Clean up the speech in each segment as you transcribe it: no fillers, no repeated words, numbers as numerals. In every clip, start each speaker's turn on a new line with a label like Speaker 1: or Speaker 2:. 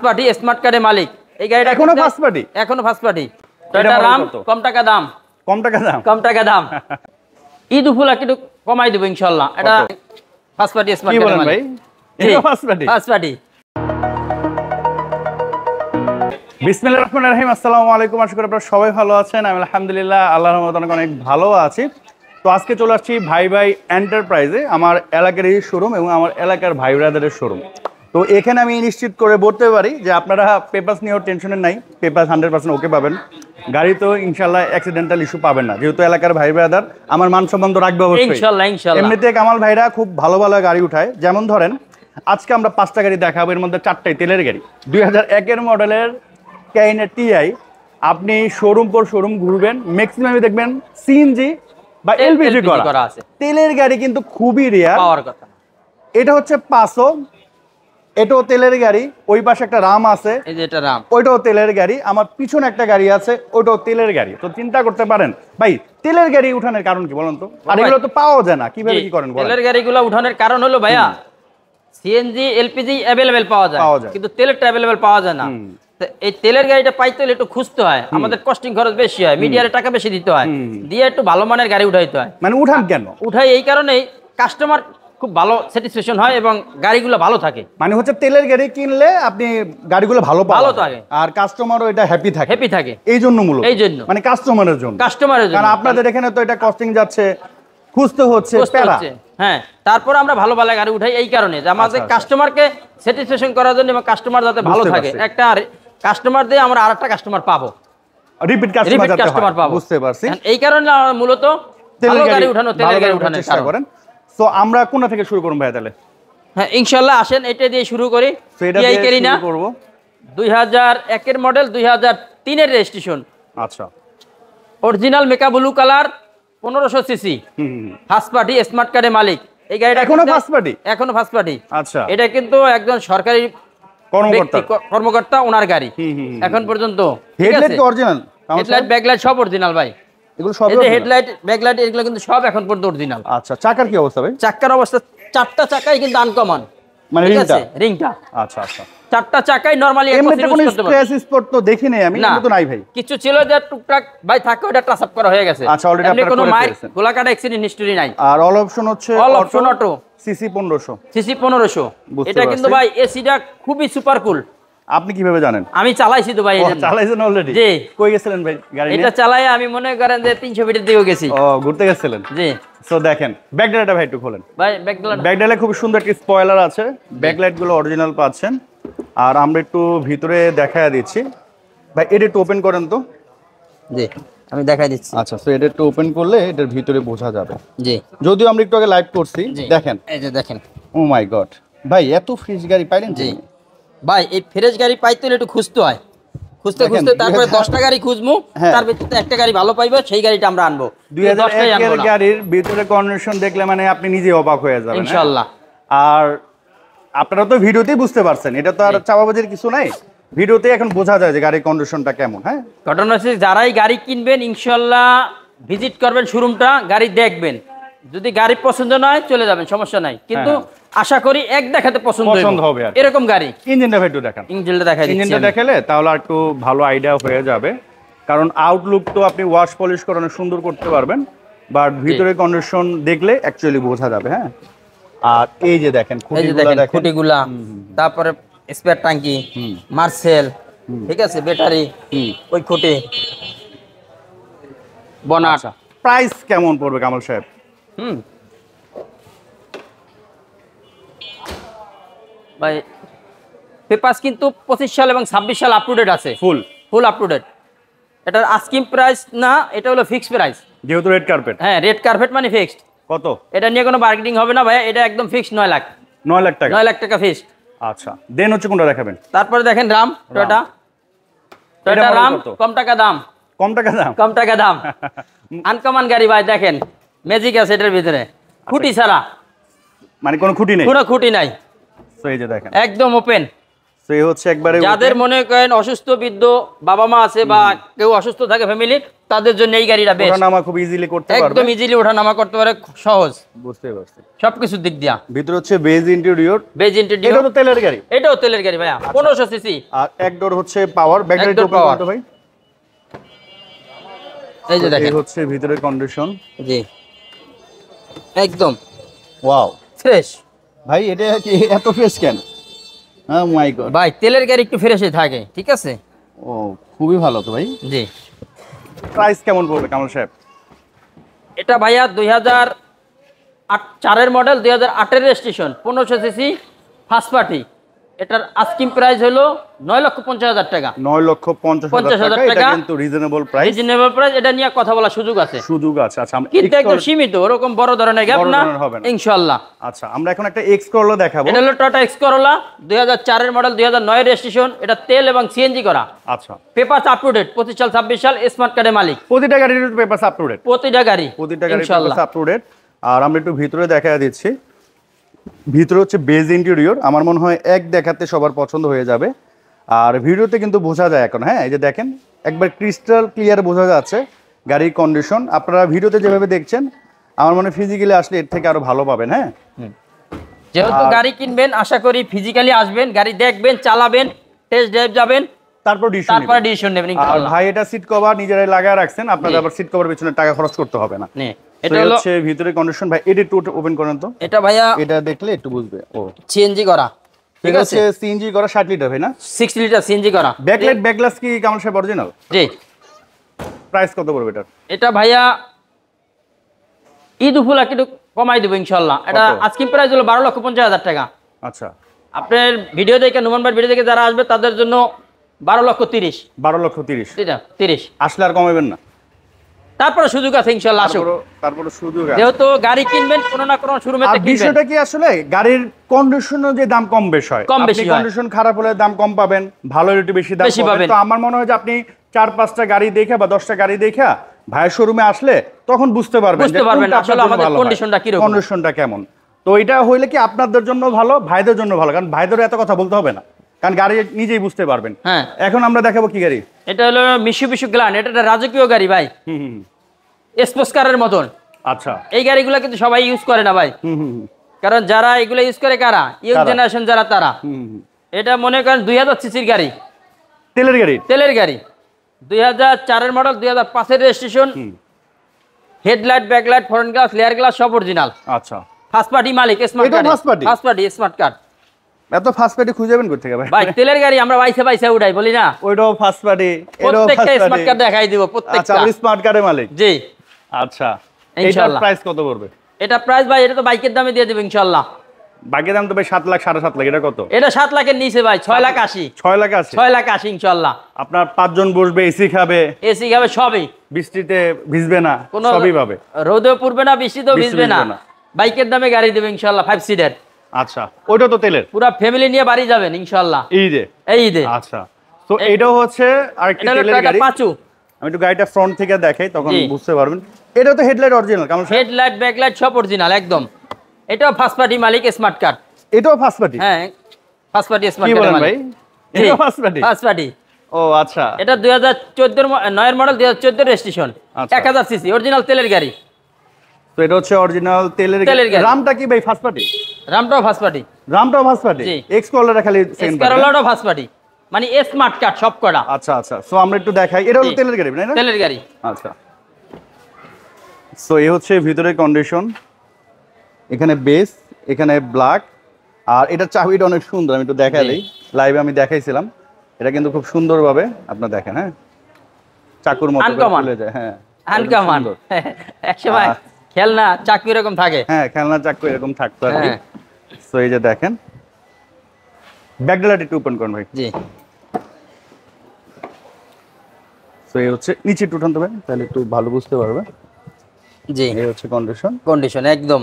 Speaker 1: Party smart কার্ডের মালিক। এই গাড়িটা
Speaker 2: এখনো ফার্স্ট পার্টি?
Speaker 1: এখনো ফার্স্ট পার্টি। টয়োটা রাম, কম টাকা দাম।
Speaker 2: কম টাকা দাম?
Speaker 1: কম টাকা দাম। ঈদ উপলক্ষে একটু কমাই দেবো ইনশাআল্লাহ। এটা ফার্স্ট পার্টি স্মার্ট কার্ডের মালিক।
Speaker 2: এটা ফার্স্ট পার্টি?
Speaker 1: First party.
Speaker 2: বিসমিল্লাহির রহমানির রহিম। আসসালামু আলাইকুম। আশা করি আপনারা সবাই ভালো আছেন। আমি আলহামদুলিল্লাহ আল্লাহর রহমতে অনেক ভালো আছি। তো আজকে চলে আসছি ভাই ভাই এন্টারপ্রাইজে, আমার এলাকারই শোরুম এবং আমার এলাকার ভাই ব্রাদারের শোরুম। তো এখানে আমি নিশ্চিত করে বলতে পারি যে আপনারা পেপারস নিয়েও টেনশনের নাই, পেপারস 100% ওকে পাবেন। গাড়ি তো ইনশাল্লাহ অ্যাক্সিডেন্টাল ইস্যু পাবেন না, যেহেতু এলাকার ভাই ব্রাদার আমার মান সম্মান রাখবে অবশ্যই
Speaker 1: ইনশাআল্লাহ।
Speaker 2: এমনিতে কামাল ভাইরা খুব ভালো ভালো গাড়ি উঠায়। যেমন ধরেন আজকে আমরা 5টা গাড়ি দেখাবো, এর মধ্যে 4টাই তেলের গাড়ি। 2001-এর মডেলের ক্যাইনা টিআই। আপনি শোরুম পর শোরুম ঘুরবেন, ম্যাক্সিমামই দেখবেন সিএনজি বা এলপিজি করা আছে। তেলের গাড়ি কিন্তু খুবই রেয়ার পাওয়ার কথা। এটা হচ্ছে 500, এটাও তেলের গাড়ি। ওই পাশে একটা রাম আছে, এই যে এটা রাম, ওইটাও তেলের গাড়ি। আমার পিছনে একটা গাড়ি আছে, ওইটাও তেলের গাড়ি। তো চিন্তা করতে পারেন ভাই তেলের গাড়ি উঠানোর কারণ কি বলেন তো? আর এগুলো তো পাওয়া যায় না, কিভাবে কি করেন?
Speaker 1: তেলের গাড়িগুলো উঠানোর কারণ হলো ভাইয়া সিএনজি এলপিজি अवेलेबल পাওয়া যায়, কিন্তু তেলেরটা अवेलेबल পাওয়া যায় না। এই তেলের গাড়িটা পাইতে হলে একটু খুঁজতে হয়, আমাদের কস্টিং খরচ বেশি হয়, মিডিয়ারে টাকা বেশি দিতে হয়, দিয়ে একটু ভালো মানের গাড়ি উঠাইতে হয়।
Speaker 2: মানে উঠান কেন?
Speaker 1: উঠাই এই কারণেই কাস্টমার খুব ভালো স্যাটিসফ্যাকশন হয় এবং গাড়িগুলো ভালো থাকে।
Speaker 2: মানে হচ্ছে তেলের গাড়ি কিনলে আপনি গাড়িগুলো ভালো থাকে আর কাস্টমারও এটা হ্যাপি থাকে। এই জন্য মূলত মানে কাস্টমারের জন্য। কারণ আপনাদের এখানে তো এটা কস্টিং যাচ্ছে, খুঁজতে হচ্ছে প্যারা।
Speaker 1: হ্যাঁ, তারপর আমরা ভালো ভালো গাড়ি উঠাই এই কারণে যে আমাদের কাস্টমারকে স্যাটিসফ্যাকশন করার জন্য এবং কাস্টমার যাতে ভালো থাকে। একটা কাস্টমার দিয়ে আমরা আরেকটা কাস্টমার পাবো,
Speaker 2: রিপিট কাস্টমার পাবো। বুঝতে পারছি।
Speaker 1: এই কারণে মূলত তেলের গাড়ি উঠানোর চেষ্টা করেন।
Speaker 2: সো আমরা কোথা থেকে শুরু করব ভাই তাহলে?
Speaker 1: হ্যাঁ ইনশাআল্লাহ আসেন এটা দিয়ে শুরু করি।
Speaker 2: টিআই ক্যারিনা করব।
Speaker 1: 2001-এর মডেল, 2003-এর রেজিস্ট্রেশন।
Speaker 2: আচ্ছা,
Speaker 1: original মেকা blue colour, 1500 CC, first party smart কার্ডের মালিক। এই গাড়িটা
Speaker 2: এখনো ফার্স্ট পার্টি?
Speaker 1: এখনো ফার্স্ট পার্টি।
Speaker 2: আচ্ছা,
Speaker 1: এটা কিন্তু একজন সরকারি কর্মকর্তা ওনার গাড়ি এখন পর্যন্ত।
Speaker 2: হেডলাইট কি অরিজিনাল?
Speaker 1: হেডলাইট ব্যাকলাইট সব অরিজিনাল ভাই।
Speaker 2: এগুলো সব
Speaker 1: হেডলাইট ব্যাকলাইট এগুলো কিন্তু সব এখন পর্যন্ত অরিজিনাল।
Speaker 2: আচ্ছা, চাকার কি অবস্থা ভাই?
Speaker 1: চাকার অবস্থা 4টা চাকাই কিন্তু আনকমন,
Speaker 2: মানে
Speaker 1: রিংটা।
Speaker 2: আচ্ছা আচ্ছা,
Speaker 1: 4টা চাকাই নরমালি
Speaker 2: এমনিতে কোনো স্ক্র্যাচ স্পট তো দেখি নাই আমি, কিন্তু নাই ভাই।
Speaker 1: কিছু ছিল যে টুকটাক ভাই থাকে, ওটা টাচ আপ করা হয়ে গেছে।
Speaker 2: আচ্ছা, অলরেডি আপনারা
Speaker 1: কোনো মাইর গোলাকাটা অ্যাক্সিডেন্ট হিস্টরি নাই।
Speaker 2: আর অল অপশন হচ্ছে
Speaker 1: অপশন অটো,
Speaker 2: সিসি 1500।
Speaker 1: সিসি 1500। এটা কিন্তু ভাই এসিটা খুবই সুপার কুল।
Speaker 2: আপনি কিভাবে জানেন?
Speaker 1: আমি চালাইছি তো ভাই।
Speaker 2: চালাইছেন অলরেডি? জি। কই গেছিলেন ভাই গাড়ি নিয়ে?
Speaker 1: এটা চালাই আমি মনে করেন যে 300 ফিটের দিকে গেছি।
Speaker 2: ও, ঘুরতে গেছিলেন? জি। সো দেখেন ব্যাকলাইটটা ভাই একটু খোলেন
Speaker 1: ভাই।
Speaker 2: ব্যাকলাইটে খুব সুন্দর একটা স্পয়লার আছে, ব্যাকলাইট গুলো অরিজিনাল পাচ্ছেন। আর আমরা একটু ভিতরে দেখায় দিচ্ছি ভাই, এটা একটু ওপেন করেন তো।
Speaker 1: জি, আমি দেখাই দিচ্ছি।
Speaker 2: আচ্ছা, সো এটা একটু ওপেন করলে এটার ভিতরে বোঝা যাবে।
Speaker 1: জি,
Speaker 2: যদিও আমরা একটু আগে লাইভ করছি। দেখেন,
Speaker 1: এই যে দেখেন।
Speaker 2: ও মাই গড ভাই, এত ফ্রেশ গাড়ি পাইলেন?
Speaker 1: জি ভাই, এই ফ্রেশ গাড়ি পাইতে হলে একটু খুঁজতে হয়, খুঁজতে তারপরে 10টা গাড়ি খুঁজবো, তার ভিতরে একটা গাড়ি ভালো পাইবো, সেই গাড়িটা আমরা আনবো।
Speaker 2: 2001-এর গাড়ির ভিতরে কন্ডিশন দেখলে মানে আপনি নিজে অবাক হয়ে যাবেন
Speaker 1: ইনশাআল্লাহ।
Speaker 2: আর আপনারা তো ভিডিওতেই বুঝতে পারছেন, এটা তো আর চাপাবাজির কিছু নাই, ভিডিওতে এখন বোঝা যায় যে গাড়ির কন্ডিশনটা কেমন। হ্যাঁ,
Speaker 1: ঘটনা হচ্ছে যারাই গাড়ি কিনবেন ইনশাআল্লাহ ভিজিট করবেন শোরুমটা, গাড়ি দেখবেন, যদি গাড়ি পছন্দ নয় চলে যাবেন, সমস্যা নাই, কিন্তু আশা করি এক দেখাতে পছন্দ হবে এরকম গাড়ি।
Speaker 2: ইঞ্জিনটা একটু দেখান। ইঞ্জিনটা দেখালে তাহলে আর একটু ভালো আইডিয়া হয়ে যাবে, কারণ আউটলুক তো আপনি ওয়াশ পলিশ করে অনেক সুন্দর করতে পারবেন, বাট ভিতরে কন্ডিশন দেখলে অ্যাকচুয়ালি বোঝা যাবে। হ্যাঁ, আর এই যে দেখেন
Speaker 1: খুঁটিগুলা, তারপরে স্পেয়ার ট্যাঙ্কি, মার্সেল, ঠিক আছে, ব্যাটারি, ওই খুঁটি, বনাট।
Speaker 2: প্রাইস কেমন পড়বে কামাল সাহেব?
Speaker 1: ভাই পেপারস কিন্তু 25 সাল এবং 26 সাল আপ টু ডেট আছে, ফুল আপ টু ডেট। এটার আস্কিং প্রাইস না, এটা হলো ফিক্সড প্রাইস,
Speaker 2: যেহেতু রেড কার্পেট।
Speaker 1: হ্যাঁ, রেড কার্পেট মানে ফিক্সড।
Speaker 2: কত?
Speaker 1: এটা নিয়ে কোনো বার্গেনিং হবে না ভাই, এটা একদম ফিক্সড 9 লাখ।
Speaker 2: 9 লাখ টাকা?
Speaker 1: 9 লাখ টাকা ফিক্সড।
Speaker 2: আচ্ছা, দেন হচ্ছে কোনটা দেখাবেন?
Speaker 1: তারপরে দেখেন রাম, টয়োটা রাম, কম টাকা দাম।
Speaker 2: কম টাকা দাম
Speaker 1: আনকমন গাড়ি ভাই, দেখেন ম্যাজিক আছে এটার ভিতরে, খুঁটি ছাড়া,
Speaker 2: মানে কোনো খুঁটি নেই?
Speaker 1: কোনো খুঁটি নাই।
Speaker 2: সো এই যে দেখেন
Speaker 1: একদম ওপেন।
Speaker 2: তো এই হচ্ছে একবারে
Speaker 1: যাদের মনে করেন অসুস্থ বৃদ্ধ বাবা মা আছে বা কেউ অসুস্থ থাকে ফ্যামিলি, তাদের জন্য এই গাড়িটা বেশ।
Speaker 2: ওঠানামা খুব ইজিলি করতে পারবে,
Speaker 1: একদম ইজিলি ওঠানামা করতে পারে, সহজ।
Speaker 2: বুঝতে পারছি।
Speaker 1: সবকিছু দিক দিয়া।
Speaker 2: ভিতরে হচ্ছে বেজ ইন্টেরিয়র।
Speaker 1: Beige interior.
Speaker 2: এটা তো তেলের গাড়ি।
Speaker 1: এটাও তেলের গাড়ি ভাইয়া, 1500 সিসি।
Speaker 2: আর এক ডোর হচ্ছে পাওয়ার, ব্যাটারি তো পাওয়ার তো ভাই।
Speaker 1: এই যে দেখেন,
Speaker 2: এই হচ্ছে ভিতরের কন্ডিশন।
Speaker 1: জি একদম
Speaker 2: ওয়াও,
Speaker 1: ফ্রেশ
Speaker 2: ভাই। এটা কি এত ফ্রেশ কেন? হ্যাঁ মাই গড
Speaker 1: ভাই, তেলের গাড়ি একটু ফ্রেশই থাকে, ঠিক আছে।
Speaker 2: ও খুবই ভালো তো ভাই।
Speaker 1: জি।
Speaker 2: প্রাইস কেমন পড়বে কামাল সাহেব?
Speaker 1: এটা ভাইয়া 2004 model, 2008 registration, 1500 CC, first party. এটার আস্কিং প্রাইস হলো 9,50,000 টাকা।
Speaker 2: 9,50,000 টাকা। এটা কিন্তু রিজনেবল প্রাইস।
Speaker 1: Reasonable price. এটা নিয়ে কথা বলার সুযোগ আছে।
Speaker 2: সুযোগ আছে। আচ্ছা,
Speaker 1: কিন্তু একদম সীমিত, ওরকম বড় ধরনের গ্যাপ না ইনশাআল্লাহ।
Speaker 2: আচ্ছা, আমরা এখন একটা এক্স করলা দেখাবো।
Speaker 1: এটা হলো Toyota X Corolla, 2004 model, 2009 registration. এটা তেল এবং সিএনজি করা।
Speaker 2: আচ্ছা,
Speaker 1: পেপারস আপ টু ডেট, 25 সাল 26 সাল, স্মার্ট কার্ডের মালিক।
Speaker 2: প্রতিটা গাড়ির পেপারস আপ টু ডেট।
Speaker 1: প্রতিটা গাড়ি
Speaker 2: পেপারস আপ টু ডেট। আর আমরা একটু ভিতরে দেখায় দিচ্ছি। ভিতরে হচ্ছে বেজ ইন্টেরিয়র। আমার মনে হয় এক দেখাতে সবার পছন্দ হয়ে যাবে। আর ভিডিওতে কিন্তু বোঝা যায় এখন, হ্যাঁ এই যে দেখেন একবার ক্রিস্টাল ক্লিয়ার বোঝা যাচ্ছে গাড়ির কন্ডিশন। আপনারা ভিডিওতে যেভাবে দেখছেন, আমার মনে হয় ফিজিক্যালি আসলে এর থেকে আরো ভালো পাবেন। হ্যাঁ,
Speaker 1: যেহেতু গাড়ি কিনবেন, আশা করি ফিজিক্যালি আসবেন, গাড়ি দেখবেন, চালাবেন, টেস্ট ড্রাইভ যাবেন,
Speaker 2: তারপর
Speaker 1: ডিসিশন নেবেন ইনশাআল্লাহ।
Speaker 2: ভাই এটা সিট কভার নিজেরাই লাগায় রাখছেন, আপনাদের আবার সিট কভার পিছনে টাকা খরচ করতে হবে না।
Speaker 1: এটা হচ্ছে
Speaker 2: ভিতরে কন্ডিশন। ভাই এটা একটু ওপেন করেন তো।
Speaker 1: এটা ভাইয়া
Speaker 2: এটা দেখলে একটু বুঝবে। ও
Speaker 1: সিএনজি করা, ঠিক আছে।
Speaker 2: সিএনজি করা 60 লিটার ভাই না?
Speaker 1: 60 লিটার সিএনজি করা।
Speaker 2: ব্যাকলাইট ব্যাকগ্লাস কি কামাল সাহেব অরিজিনাল?
Speaker 1: জি।
Speaker 2: প্রাইস কত পড়বে এটা?
Speaker 1: এটা ভাইয়া ঈদ উপলক্ষে একটু কমাই দেবো ইনশাআল্লাহ। এটা আজকে প্রাইস হলো 12,50,000 টাকা।
Speaker 2: আচ্ছা,
Speaker 1: আপনার ভিডিও দেখে, নুমান ভাই ভিডিও দেখে যারা আসবে তাদের জন্য 12,30,000।
Speaker 2: 12,30,000।
Speaker 1: এটা 30
Speaker 2: আসলে আর কমাবেন না?
Speaker 1: তারপরে সুযোগ আছে ইনশাআল্লাহ, আসুন।
Speaker 2: তারপরে সুযোগ আছে,
Speaker 1: যেহেতু গাড়ি কিনবেন কোনো না কোনো শোরুমে থেকে কিনবেন।
Speaker 2: বিষয়টা কি আসলে গাড়ির কন্ডিশনও যে দাম কম বেশ হয়,
Speaker 1: কম বেশি হয়।
Speaker 2: কন্ডিশন খারাপ হলে দাম কম পাবেন, ভালো হলে একটু বেশি দাম পাবেন। তো আমার মনে হয় যে আপনি 4-5টা গাড়ি দেখা বা 10টা গাড়ি দেখা ভাইয়ের শোরুমে আসলে তখন বুঝতে পারবেন
Speaker 1: আসলে আমাদের কন্ডিশনটা কি রকম,
Speaker 2: কন্ডিশনটা কেমন। তো এটা হইলে কি আপনাদের জন্য ভালো, ভাইদের জন্য ভালো, কারণ ভাইদের এত কথা বলতে হবে না, কারণ গাড়ি নিজেই বুঝতে পারবেন।
Speaker 1: হ্যাঁ,
Speaker 2: এখন আমরা দেখাবো কি গাড়ি।
Speaker 1: এটা হলো মিশুবিশু গ্ল্যান্ড। এটা একটা রাজকীয় গাড়ি ভাই, স্পোর্টস কারের মতন।
Speaker 2: আচ্ছা,
Speaker 1: এই গাড়িগুলো কিন্তু সবাই ইউজ করে না ভাই, কারণ যারা এগুলো ইউজ করে কারা, ইয়ং জেনারেশন যারা, তারা। এটা মনে করেন 2000 সিসির গাড়ি,
Speaker 2: তেলের গাড়ি।
Speaker 1: তেলের গাড়ি, 2004 model, 2005 registration. Headlight, backlight, front glass, layer glass সব অরিজিনাল।
Speaker 2: আচ্ছা,
Speaker 1: ফার্স্ট পার্টি মালিক, smart card. First party smart card.
Speaker 2: এত ফার্স্ট পার্টি খুঁজে যাবেন কোথা থেকে ভাই?
Speaker 1: ভাই তেলের গাড়ি আমরা বাইসে বাইসে উঠাই, বলি না
Speaker 2: ওইটাও ফার্স্ট পার্টি, এটাও
Speaker 1: প্রত্যেকটা
Speaker 2: ফার্স্ট
Speaker 1: স্মার্ট কার্ড দেখাই দিব প্রত্যেকটা।
Speaker 2: আচ্ছা, স্মার্ট কার্ডের মালিক।
Speaker 1: জি
Speaker 2: আচ্ছা,
Speaker 1: ইনশাআল্লাহ।
Speaker 2: প্রাইস কত পড়বে?
Speaker 1: এটা প্রাইস ভাই, এটা তো বাইকের দামে দিয়ে দেব ইনশাআল্লাহ।
Speaker 2: বাইকের দাম তো ভাই 7 লাখ 7.5 লাখ। এটা কত?
Speaker 1: এটা 7 লাখের নিচে ভাই, 6,80,000।
Speaker 2: 6,80,000?
Speaker 1: 6,80,000 ইনশাআল্লাহ।
Speaker 2: আপনার 5 জন বসবে, এসি খাবে,
Speaker 1: এসি খাবে, সবই।
Speaker 2: বৃষ্টিতে ভিজবে না, সবই পাবে।
Speaker 1: রোদেও পড়বে না, বৃষ্টিতেও ভিজবে না। বাইকের দামে গাড়ি দেব ইনশাআল্লাহ, 5 সিটার।
Speaker 2: আচ্ছা, ওইটা তো তেলের।
Speaker 1: পুরো ফ্যামিলি নিয়ে বাড়ি যাবেন ইনশাআল্লাহ এই ঈদে।
Speaker 2: আচ্ছা, তো এটাও হচ্ছে আরেকটি তেলের গাড়ি।
Speaker 1: পাঁচু।
Speaker 2: আমি একটু গাড়িটা ফ্রন্ট থেকে দেখাই, তখন বুঝতে পারবেন। এটা তো হেডলাইট অরিজিনাল, কারণ
Speaker 1: হেডলাইট, ব্যাকলাইট সব অরিজিনাল একদম। এটাও ফার্স্ট পার্টি মালিক, স্মার্ট কার্ড।
Speaker 2: এটাও ফার্স্ট পার্টি?
Speaker 1: হ্যাঁ, ফার্স্ট পার্টি স্মার্ট
Speaker 2: কার্ড। কি বলেন
Speaker 1: মালিক
Speaker 2: ভাই? এটাও ফার্স্ট পার্টি?
Speaker 1: First party.
Speaker 2: ও আচ্ছা,
Speaker 1: এটা 2014 মডেল, 2014 রেজিস্ট্রেশন, 1000 সিসি, অরিজিনাল তেলের গাড়ি।
Speaker 2: তো এটা হচ্ছে অরিজিনাল তেলের গাড়ি। রামটা কি ভাই ফার্স্ট পার্টি?
Speaker 1: রামটাও ফার্স্ট পার্টি।
Speaker 2: রামটাও ফার্স্ট পার্টি? এক্স করলাটা খালি second party?
Speaker 1: Ex first party, মানে স্মার্ট কার্ড সব করা।
Speaker 2: আচ্ছা আচ্ছা, সো আমরা একটু দেখাই। এটা হলো তেলের গাড়ি না?
Speaker 1: তেলের গাড়ি।
Speaker 2: আচ্ছা, সো এই হচ্ছে ভিতরের কন্ডিশন। এখানে বেস, এখানে ব্ল্যাক, আর এটা চাবিটা অনেক সুন্দর। আমি একটু দেখাই দিই, লাইভে আমি দেখাইছিলাম। এটা কিন্তু খুব সুন্দরভাবে আপনারা দেখেন। হ্যাঁ, চাকুর মতো খুলে যায়। হ্যাঁ,
Speaker 1: আনকমন। একসময় খেলনা চাকু এরকম থাকে।
Speaker 2: হ্যাঁ, খেলনা চাকু এরকম থাকতো আর কি। সো এই যে দেখেন, ব্যাকলাইট একটু ওপেন করুন ভাই।
Speaker 1: জি।
Speaker 2: সো এই হচ্ছে নিচে একটু উঠান তো ভাই, তাহলে একটু ভালো বুঝতে পারবে।
Speaker 1: জি,
Speaker 2: এই হচ্ছে কন্ডিশন
Speaker 1: একদম।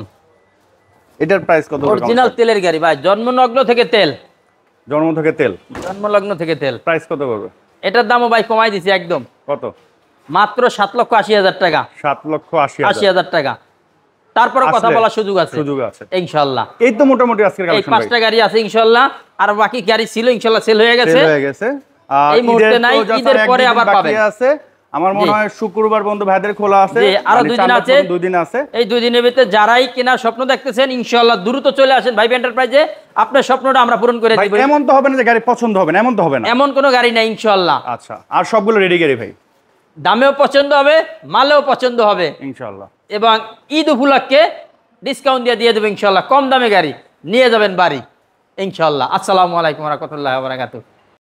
Speaker 2: এটার প্রাইস কত?
Speaker 1: অরিজিনাল তেলের গাড়ি ভাই, জন্মলগ্ন থেকে তেল।
Speaker 2: জন্ম থেকে তেল?
Speaker 1: জন্মলগ্ন থেকে তেল।
Speaker 2: প্রাইস কত পড়বে?
Speaker 1: এটার দামও ভাই কমাই দিছি একদম।
Speaker 2: কত?
Speaker 1: মাত্র 7,80,000 টাকা।
Speaker 2: 7,80,000
Speaker 1: টাকা। তারপরে কথা বলার সুযোগ আছে ইনশাআল্লাহ।
Speaker 2: এই তো মোটামুটি আজকের
Speaker 1: এই 5টা গাড়ি আছে ইনশাআল্লাহ, আর বাকি গাড়ি ছিল ইনশাআল্লাহ সেল হয়ে গেছে। এই মুহূর্তে নাই, ঈদের পরে আবার পাবেন।
Speaker 2: আমার মনে হয় শুক্রবার বন্ধু ভাইদের খোলা আছে,
Speaker 1: আরো 2 দিন আছে,
Speaker 2: 2 দিন আছে।
Speaker 1: এই 2 দিনের ভিতরে যারাই কেনার স্বপ্ন দেখতেছেন ইনশাআল্লাহ দ্রুত চলে আসেন ভাইব এন্টারপ্রাইজে, আপনার স্বপ্নটা আমরা পূরণ করে দিব।
Speaker 2: এমন তো হবে না যে গাড়ি পছন্দ হবে না, এমন তো হবে না,
Speaker 1: এমন কোনো গাড়ি নাই ইনশাআল্লাহ।
Speaker 2: আচ্ছা, আর সবগুলো রেডি গাড়ি ভাই,
Speaker 1: দামেও পছন্দ হবে, মালেও পছন্দ হবে
Speaker 2: ইনশাআল্লাহ, এবং
Speaker 1: ঈদ উপলক্ষে ডিসকাউন্ট দিয়ে দেব ইনশাআল্লাহ। কম দামে গাড়ি নিয়ে যাবেন বাড়ি ইনশাআল্লাহ। আসসালামু আলাইকুম ওয়া রাহমাতুল্লাহি ওয়া বারাকাতুহু।